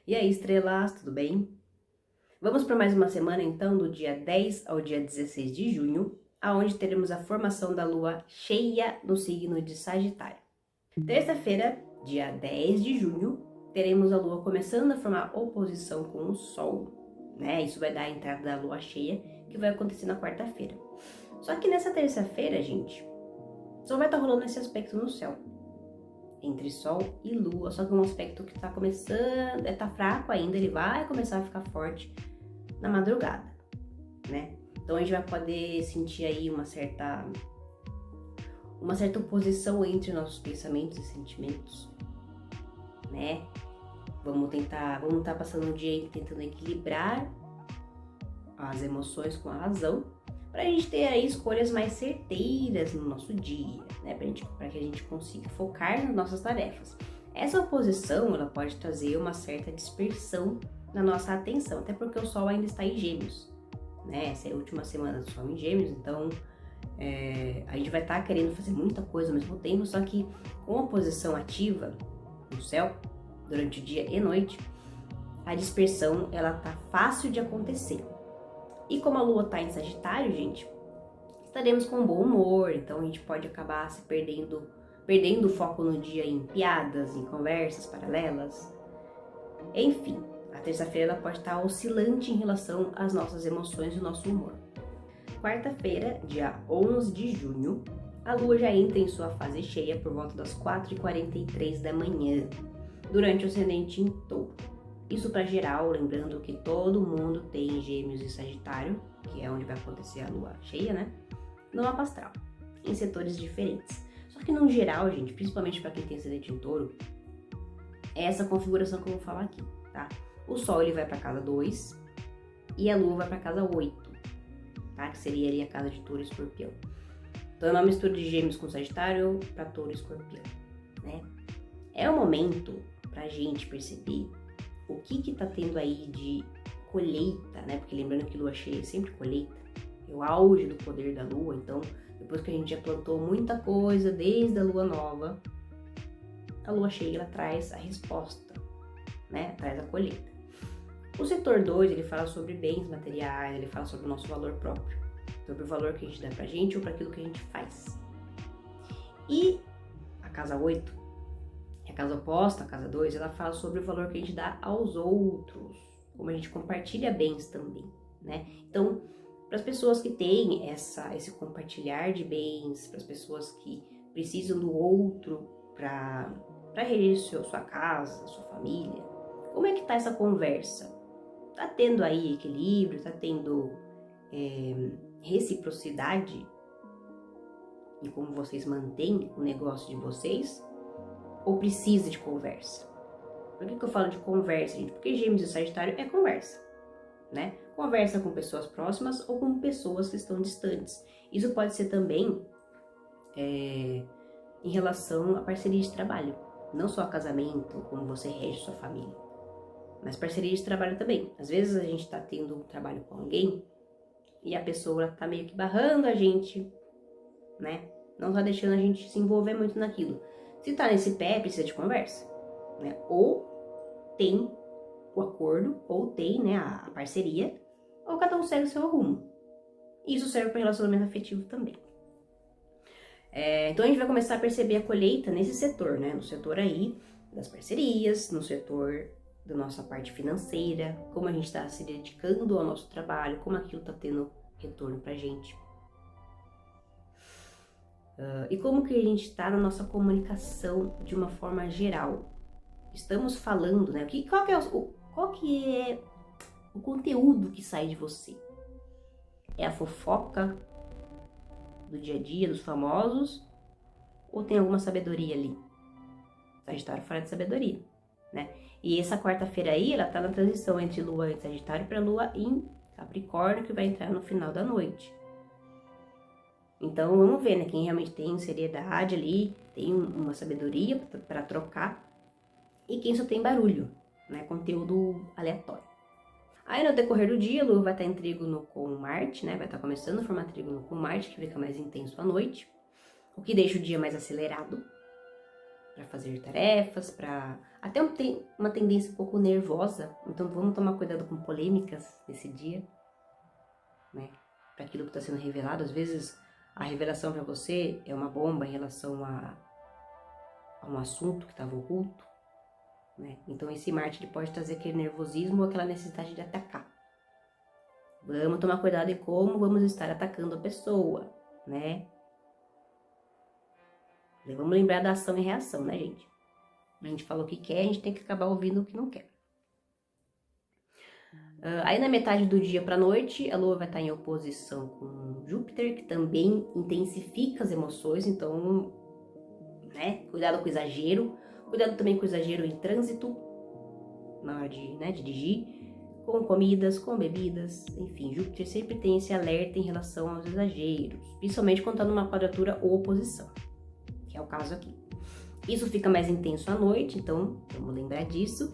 E aí, estrelas, tudo bem? Vamos para mais uma semana, então, do dia 10 ao dia 16 de junho, aonde teremos a formação da lua cheia no signo de Sagitário. Terça-feira, dia 10 de junho, teremos a lua começando a formar oposição com o Sol, né? Isso vai dar a entrada da lua cheia, que vai acontecer na quarta-feira. Só que nessa terça-feira, gente, só vai estar rolando esse aspecto no céu, entre Sol e Lua, só que é um aspecto que tá começando, tá fraco ainda, ele vai começar a ficar forte na madrugada, né? Então a gente vai poder sentir aí uma certa oposição entre nossos pensamentos e sentimentos, né? Vamos estar passando o dia aí tentando equilibrar as emoções com a razão, para a gente ter aí escolhas mais certeiras no nosso dia, né? Para que a gente consiga focar nas nossas tarefas. Essa oposição, ela pode trazer uma certa dispersão na nossa atenção, até porque o Sol ainda está em Gêmeos, né? Essa é a última semana do Sol em Gêmeos, então a gente vai estar querendo fazer muita coisa ao mesmo tempo, só que com a oposição ativa no céu, durante o dia e noite, a dispersão, ela tá fácil de acontecer. E como a lua tá em Sagitário, gente, estaremos com bom humor, então a gente pode acabar se perdendo o foco no dia em piadas, em conversas paralelas. Enfim, a terça-feira ela pode estar oscilante em relação às nossas emoções e o nosso humor. Quarta-feira, dia 11 de junho, a lua já entra em sua fase cheia por volta das 4h43 da manhã, durante o ascendente em Touro. Isso para geral, lembrando que todo mundo tem Gêmeos e Sagitário, que é onde vai acontecer a lua cheia, né? No mapa astral, em setores diferentes. Só que no geral, gente, principalmente para quem tem ascendente em Touro, é essa configuração que eu vou falar aqui, tá? O Sol ele vai para casa 2 e a lua vai para casa 8, tá? Que seria ali a casa de Touro e Escorpião. Então é uma mistura de Gêmeos com Sagitário para Touro e Escorpião, né? É o momento pra gente perceber o que tá tendo aí de colheita, né? Porque lembrando que lua cheia é sempre colheita, é o auge do poder da lua. Então, depois que a gente já plantou muita coisa desde a lua nova, a lua cheia ela traz a resposta, né? Traz a colheita. O setor 2, ele fala sobre bens materiais, ele fala sobre o nosso valor próprio, sobre o valor que a gente dá pra gente ou para aquilo que a gente faz. E a casa 8, a casa oposta, a casa 2, ela fala sobre o valor que a gente dá aos outros, como a gente compartilha bens também, né? Então, para as pessoas que têm esse compartilhar de bens, para as pessoas que precisam do outro para reger sua casa, sua família, como é que tá essa conversa? Tá tendo aí equilíbrio, tá tendo reciprocidade em como vocês mantêm o negócio de vocês? Ou precisa de conversa? Por que eu falo de conversa, gente? Porque Gêmeos e Sagitário é conversa, né? Conversa com pessoas próximas ou com pessoas que estão distantes. Isso pode ser também em relação à parceria de trabalho. Não só a casamento, como você rege sua família, mas parceria de trabalho também. Às vezes a gente tá tendo um trabalho com alguém e a pessoa tá meio que barrando a gente, né? Não tá deixando a gente se envolver muito naquilo. Se tá nesse pé, precisa de conversa, né? Ou tem o acordo, ou tem, né, a parceria, ou cada um segue o seu rumo. Isso serve para relacionamento afetivo também. Então a gente vai começar a perceber a colheita nesse setor, né? No setor aí das parcerias, no setor da nossa parte financeira, como a gente está se dedicando ao nosso trabalho, como aquilo está tendo retorno pra gente. E como que a gente está na nossa comunicação de uma forma geral. Estamos falando, né? Qual que é o conteúdo que sai de você? É a fofoca do dia a dia, dos famosos? Ou tem alguma sabedoria ali? Sagitário fala de sabedoria, né? E essa quarta-feira aí, ela tá na transição entre Lua em Sagitário para Lua em Capricórnio, que vai entrar no final da noite. Então vamos ver, né? Quem realmente tem seriedade ali, tem uma sabedoria para trocar, e quem só tem barulho, né? Conteúdo aleatório. Aí no decorrer do dia, a Lua vai estar em trígono com Marte, né? Vai estar começando a formar trígono com Marte, que fica mais intenso à noite, o que deixa o dia mais acelerado, fazer tarefas, para até uma tendência um pouco nervosa. Então vamos tomar cuidado com polêmicas nesse dia, né? Para aquilo que está sendo revelado. Às vezes a revelação para você é uma bomba em relação a um assunto que estava oculto, né? Então esse Marte ele pode trazer aquele nervosismo ou aquela necessidade de atacar. Vamos tomar cuidado em como vamos estar atacando a pessoa, né? E vamos lembrar da ação e reação, né, gente? A gente falou o que quer, a gente tem que acabar ouvindo o que não quer. Aí na metade do dia para a noite, a Lua vai estar em oposição com Júpiter, que também intensifica as emoções, então, né, cuidado com o exagero, cuidado também com o exagero em trânsito, na hora de, né, dirigir, com comidas, com bebidas, enfim, Júpiter sempre tem esse alerta em relação aos exageros, principalmente quando está numa quadratura ou oposição, que é o caso aqui. Isso fica mais intenso à noite, então vamos lembrar disso.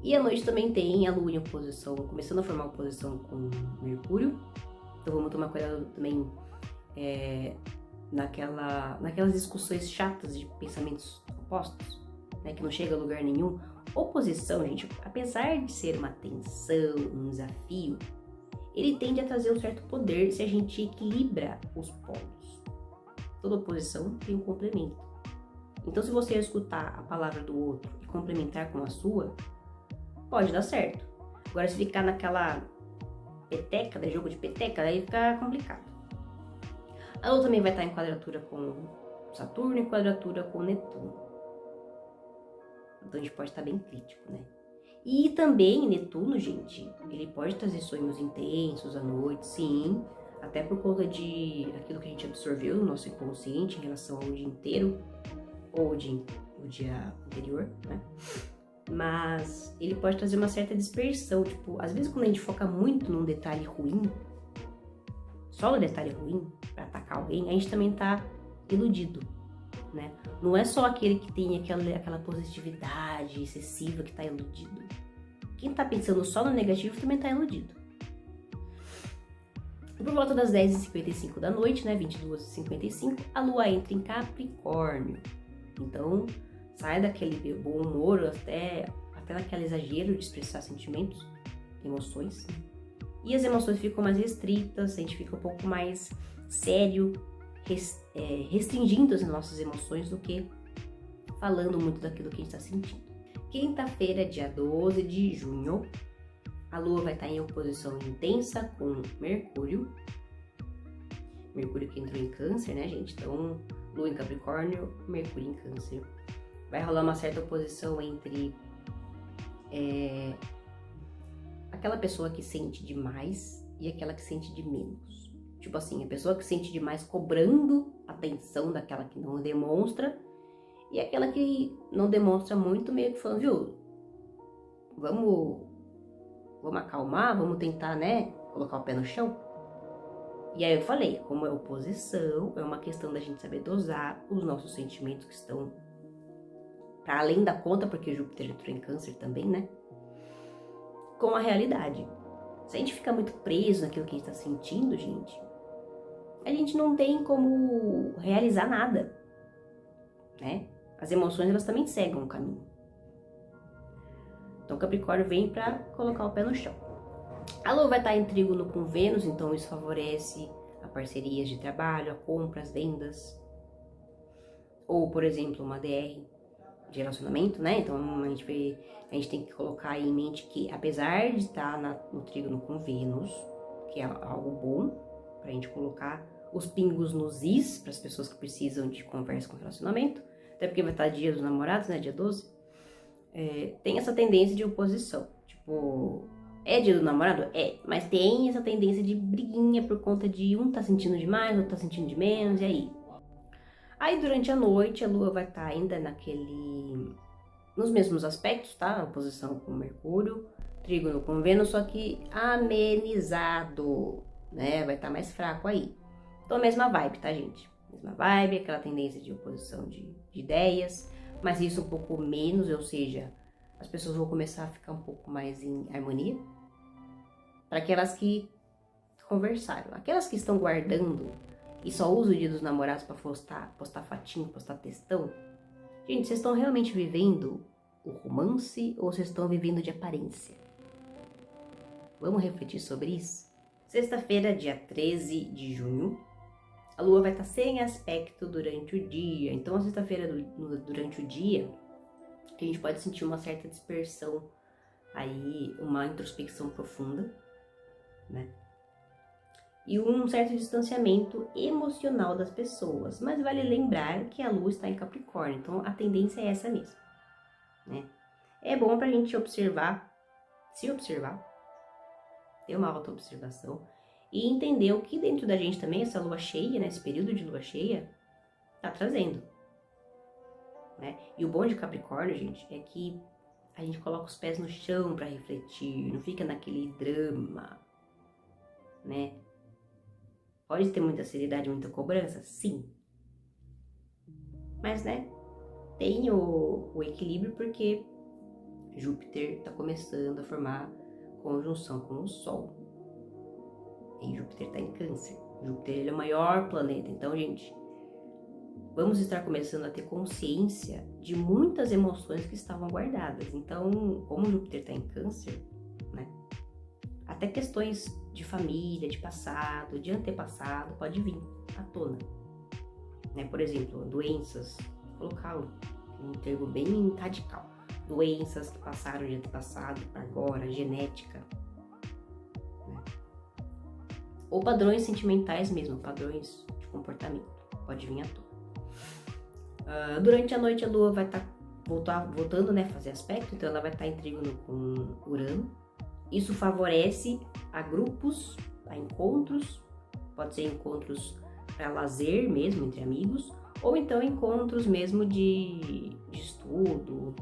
E à noite também tem a Lua em oposição, começando a formar oposição com Mercúrio. Então vamos tomar cuidado também naquelas discussões chatas de pensamentos opostos, né, que não chega a lugar nenhum. Oposição, gente, apesar de ser uma tensão, um desafio, ele tende a trazer um certo poder se a gente equilibra os polos. Toda oposição tem um complemento. Então se você escutar a palavra do outro e complementar com a sua, pode dar certo. Agora, se ficar naquela peteca, né, jogo de peteca, aí fica complicado. A Lua também vai estar em quadratura com Saturno e quadratura com Netuno. Então a gente pode estar bem crítico, né? E também Netuno, gente, ele pode trazer sonhos intensos à noite, sim. Até por conta de aquilo que a gente absorveu no nosso inconsciente em relação ao dia inteiro, ou o dia anterior, né? Mas ele pode trazer uma certa dispersão, tipo, às vezes quando a gente foca muito num detalhe ruim, só no detalhe ruim, pra atacar alguém, a gente também tá iludido, né? Não é só aquele que tem aquela positividade excessiva que tá iludido. Quem tá pensando só no negativo também tá iludido. E por volta das 10h55 da noite, né, 22h55, a Lua entra em Capricórnio. Então, sai daquele bom humor até naquele exagero de expressar sentimentos, emoções. E as emoções ficam mais restritas, a gente fica um pouco mais sério, restringindo as nossas emoções do que falando muito daquilo que a gente está sentindo. Quinta-feira, dia 12 de junho, a Lua vai estar em oposição intensa com Mercúrio. Mercúrio que entrou em Câncer, né, gente? Então, Lua em Capricórnio, Mercúrio em Câncer. Vai rolar uma certa oposição entre aquela pessoa que sente demais e aquela que sente de menos. Tipo assim, a pessoa que sente demais cobrando atenção daquela que não demonstra e aquela que não demonstra muito, meio que falando, viu, vamos acalmar, vamos tentar, né, colocar o pé no chão. E aí eu falei, como é oposição, é uma questão da gente saber dosar os nossos sentimentos que estão para além da conta, porque Júpiter entrou em Câncer também, né? Com a realidade. Se a gente ficar muito preso naquilo que a gente está sentindo, gente, a gente não tem como realizar nada, né? As emoções, elas também seguem um caminho. Então, Capricórnio vem para colocar o pé no chão. A Lua vai estar em trígono com Vênus, então isso favorece a parcerias de trabalho, a compras, vendas. Ou, por exemplo, uma DR de relacionamento, né? Então a gente tem que colocar aí em mente que, apesar de estar no trígono com Vênus, que é algo bom pra gente colocar os pingos nos is para as pessoas que precisam de conversa com relacionamento, até porque vai estar dia dos namorados, né? Dia 12. Tem essa tendência de oposição. Tipo, é dia do namorado? É, mas tem essa tendência de briguinha por conta de um tá sentindo demais, outro tá sentindo de menos, e aí? Aí durante a noite a Lua vai estar ainda nos mesmos aspectos, tá? A oposição com Mercúrio, trígono com Vênus, só que amenizado, né? Vai estar mais fraco aí. Então a mesma vibe, tá, gente? Mesma vibe, aquela tendência de oposição de ideias, mas isso um pouco menos, ou seja, as pessoas vão começar a ficar um pouco mais em harmonia. Para aquelas que conversaram, aquelas que estão guardando e só usa o dia dos namorados para postar fotinho, postar textão, Gente, vocês estão realmente vivendo o romance ou vocês estão vivendo de aparência? Vamos refletir sobre isso? Sexta-feira, dia 13 de junho, a Lua vai estar sem aspecto durante o dia. Então, a sexta-feira, durante o dia, a gente pode sentir uma certa dispersão, aí uma introspecção profunda, né? E um certo distanciamento emocional das pessoas. Mas vale lembrar que a Lua está em Capricórnio, então a tendência é essa mesmo, né? É bom pra gente observar, se observar, ter uma autoobservação e entender o que dentro da gente também essa lua cheia, né, esse período de lua cheia, tá trazendo, né? E o bom de Capricórnio, gente, é que a gente coloca os pés no chão para refletir, não fica naquele drama, né? Pode ter muita seriedade, muita cobrança? Sim. Mas, né, tem o equilíbrio porque Júpiter está começando a formar conjunção com o Sol. E Júpiter está em Câncer. Júpiter ele é o maior planeta. Então, gente, vamos estar começando a ter consciência de muitas emoções que estavam guardadas. Então, como Júpiter está em Câncer, né? Até questões de família, de passado, de antepassado, pode vir à tona. Né? Por exemplo, doenças, vou colocar um termo bem radical. Doenças que passaram de antepassado para agora, genética. Né? Ou padrões sentimentais mesmo, padrões de comportamento, pode vir à tona. Durante a noite a Lua vai estar voltando, né, fazer aspecto, então ela vai estar em trígono com Urano. Isso favorece a grupos, a encontros, pode ser encontros para lazer mesmo, entre amigos, ou então encontros mesmo de estudo,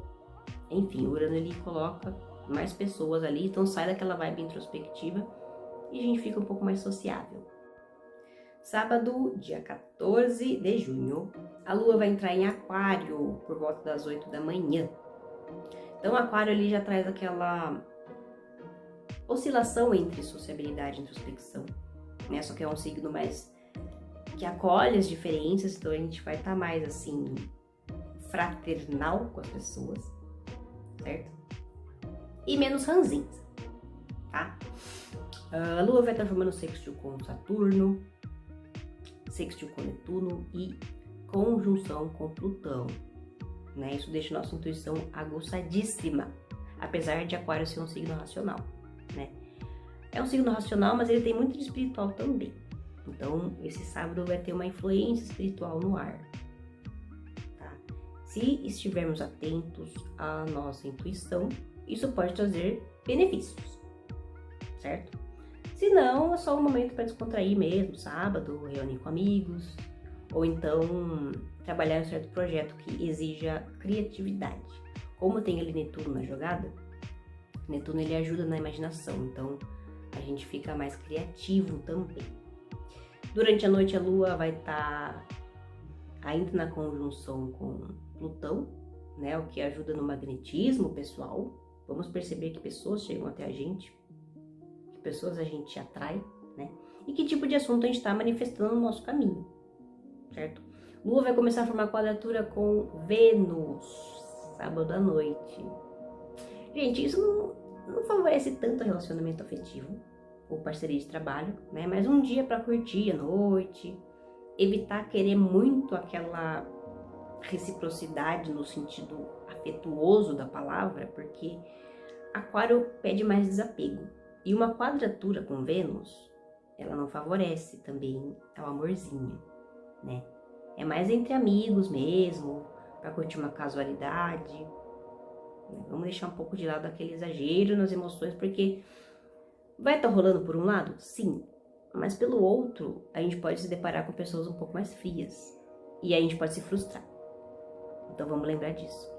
enfim, o Urano ele coloca mais pessoas ali, então sai daquela vibe introspectiva e a gente fica um pouco mais sociável. Sábado, dia 14 de junho, a Lua vai entrar em Aquário por volta das 8 da manhã. Então, Aquário ali já traz aquela oscilação entre sociabilidade e introspecção, né? Só que é um signo mais que acolhe as diferenças, então a gente vai estar mais assim, fraternal com as pessoas, certo? E menos ranzinza, tá? A Lua vai estar formando sextil com Saturno, sextil com Netuno e conjunção com Plutão, né? Isso deixa nossa intuição aguçadíssima, apesar de Aquário ser um signo racional, né? É um signo racional, mas ele tem muito de espiritual também. Então, esse sábado vai ter uma influência espiritual no ar, tá? Se estivermos atentos à nossa intuição, isso pode trazer benefícios, certo? Se não, é só um momento para descontrair mesmo, sábado, reunir com amigos, ou então trabalhar em um certo projeto que exija criatividade. Como tem ali Netuno na jogada, Netuno ele ajuda na imaginação, então a gente fica mais criativo também. Durante a noite a Lua vai estar ainda na conjunção com Plutão, né, o que ajuda no magnetismo pessoal. Vamos perceber que pessoas chegam até a gente, que pessoas a gente atrai, né, e que tipo de assunto a gente está manifestando no nosso caminho, certo? Lua vai começar a formar quadratura com Vênus, sábado à noite. Gente, isso não favorece tanto o relacionamento afetivo ou parceria de trabalho, né? Mas um dia para curtir à noite, evitar querer muito aquela reciprocidade no sentido afetuoso da palavra, porque Aquário pede mais desapego. E uma quadratura com Vênus, ela não favorece também ao amorzinho, né? É mais entre amigos mesmo, para curtir uma casualidade. Vamos deixar um pouco de lado aquele exagero nas emoções, porque vai estar rolando por um lado? Sim. Mas pelo outro, a gente pode se deparar com pessoas um pouco mais frias. E aí a gente pode se frustrar. Então vamos lembrar disso.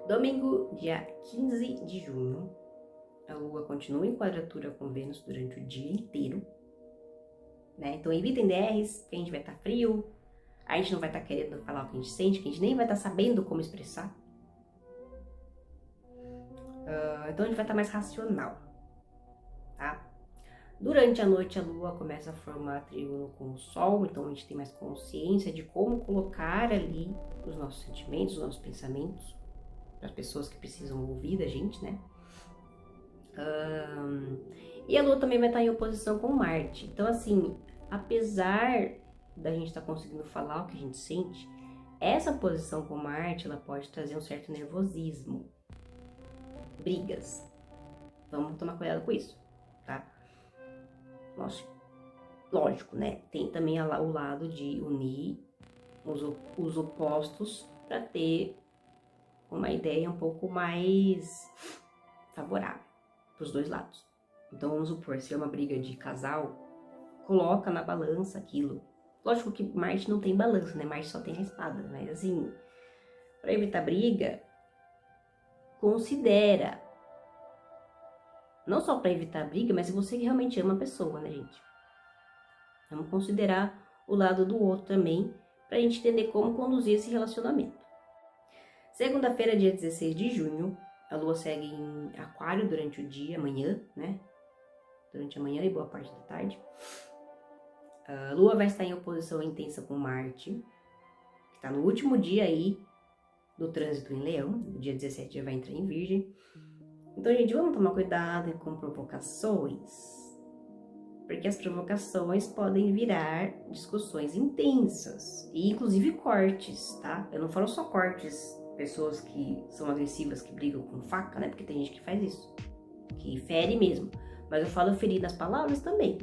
Domingo, dia 15 de junho, a Lua continua em quadratura com Vênus durante o dia inteiro, né? Então evitem DRs, que a gente vai estar frio, a gente não vai estar querendo falar o que a gente sente, que a gente nem vai estar sabendo como expressar. Então a gente vai estar mais racional, tá? Durante a noite, a Lua começa a formar trígono com o Sol, então a gente tem mais consciência de como colocar ali os nossos sentimentos, os nossos pensamentos, para as pessoas que precisam ouvir da gente, né? E a Lua também vai estar em oposição com Marte. Então, assim, apesar da gente estar conseguindo falar o que a gente sente, essa posição com Marte, ela pode trazer um certo nervosismo, brigas. Vamos tomar cuidado com isso, tá? Lógico, né? Tem também o lado de unir os opostos para ter uma ideia um pouco mais favorável para os dois lados. Então, vamos supor, se é uma briga de casal, coloca na balança aquilo. Lógico que Marte não tem balança, né? Marte só tem a espada, mas assim, para evitar briga, considera. Não só para evitar briga, mas se você realmente ama a pessoa, né, gente? Vamos considerar o lado do outro também, pra gente entender como conduzir esse relacionamento. Segunda-feira, dia 16 de junho, a Lua segue em Aquário durante o dia, amanhã, né? Durante a manhã e boa parte da tarde. A Lua vai estar em oposição intensa com Marte, que está no último dia aí do trânsito em Leão. No dia 17 já vai entrar em Virgem. Então, gente, vamos tomar cuidado com provocações, porque as provocações podem virar discussões intensas e inclusive cortes, tá? Eu não falo só cortes, pessoas que são agressivas, que brigam com faca, né? Porque tem gente que faz isso, que fere mesmo. Mas eu falo ferir nas palavras também.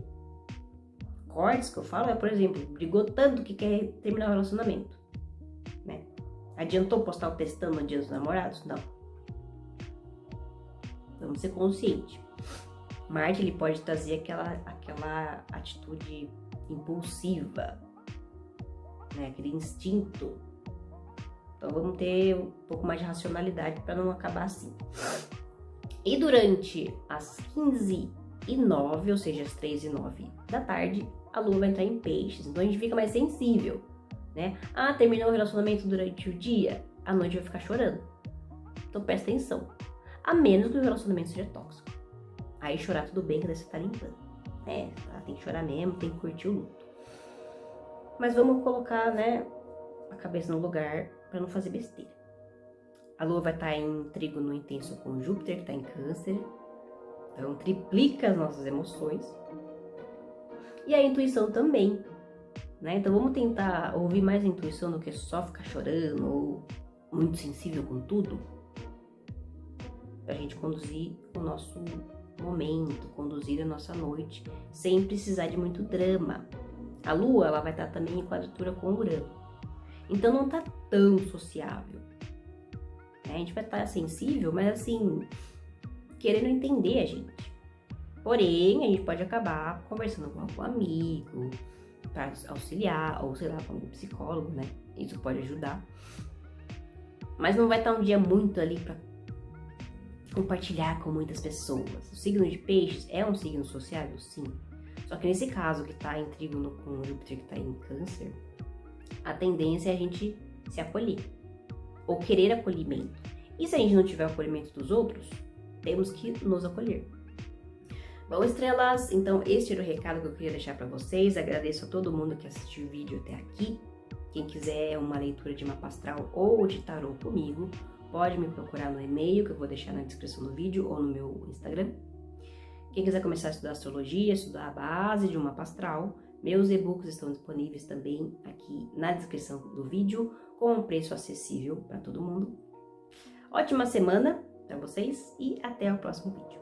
Cortes que eu falo é, por exemplo, brigou tanto que quer terminar o relacionamento, né? Adiantou postar o textão no dia dos namorados? Não. Vamos ser conscientes. Marte, ele pode trazer aquela atitude impulsiva, né? Aquele instinto. Então vamos ter um pouco mais de racionalidade para não acabar assim. E durante as 15h09, ou seja, as 3h09 da tarde, a Lua vai entrar em Peixes. Então a gente fica mais sensível, né? Ah, terminou o relacionamento durante o dia, à noite vai ficar chorando. Então presta atenção. A menos que o relacionamento seja tóxico. Aí chorar tudo bem, que daí você tá limpando. Tem que chorar mesmo, tem que curtir o luto. Mas vamos colocar, né, a cabeça no lugar para não fazer besteira. A Lua vai estar em trígono intenso com Júpiter, que está em Câncer. Então triplica as nossas emoções. E a intuição também, né? Então vamos tentar ouvir mais a intuição do que só ficar chorando ou muito sensível com tudo. Pra gente conduzir o nosso momento, conduzir a nossa noite, sem precisar de muito drama. A Lua, ela vai estar também em quadratura com Urano. Então não tá tão sociável. A gente vai estar sensível, mas assim, querendo entender a gente. Porém, a gente pode acabar conversando com algum amigo, para auxiliar, ou sei lá, com um psicólogo, né? Isso pode ajudar. Mas não vai estar um dia muito ali para compartilhar com muitas pessoas. O signo de Peixes é um signo sociável, sim. Só que nesse caso, que está em trígono com Júpiter, que está em Câncer, a tendência é a gente se acolher, ou querer acolhimento. E se a gente não tiver o acolhimento dos outros, temos que nos acolher. Bom, estrelas, então este era o recado que eu queria deixar para vocês. Agradeço a todo mundo que assistiu o vídeo até aqui. Quem quiser uma leitura de mapa astral ou de tarô comigo, pode me procurar no e-mail que eu vou deixar na descrição do vídeo ou no meu Instagram. Quem quiser começar a estudar astrologia, estudar a base de um mapa astral, meus e-books estão disponíveis também aqui na descrição do vídeo, com um preço acessível para todo mundo. Ótima semana para vocês e até o próximo vídeo.